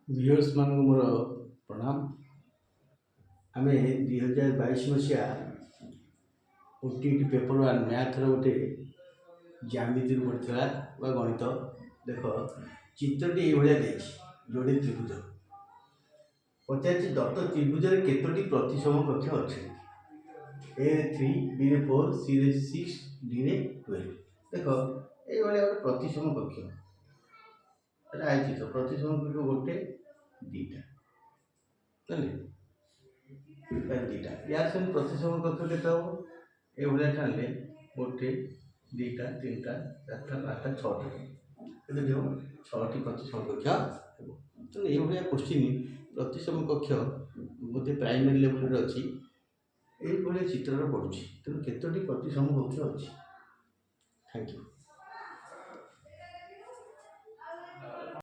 Viewers मान मोर प्रणाम। आम 2022 मसीहा ओटीटी पेपर वन मैथर गोटे ज्यामिति पड़ता गणित देख चित्रटी ये जोड़े त्रिभुज पचार दत्त त्रिभुज केतोटी प्रतिसम कक्ष अच्छे ए 3 बी 4 सी 6 डी 12 देख ये गोटे प्रतिसम कक्ष आई तो प्रतिसम कक्ष गोटे दीटा दीटा यार से प्रतिसम कक्ष के ये ठाने गोटे दीटा तीन टा चार पाँचटा छटा देखो छटी प्रतिसम कक्ष तो ये क्वेश्चन प्रतिसम कक्ष बोधे प्राइमरी लेवल अच्छी ये चित्र पड़ुची तेणु केतोटी प्रतिसम कक्ष अच्छी। Thank you.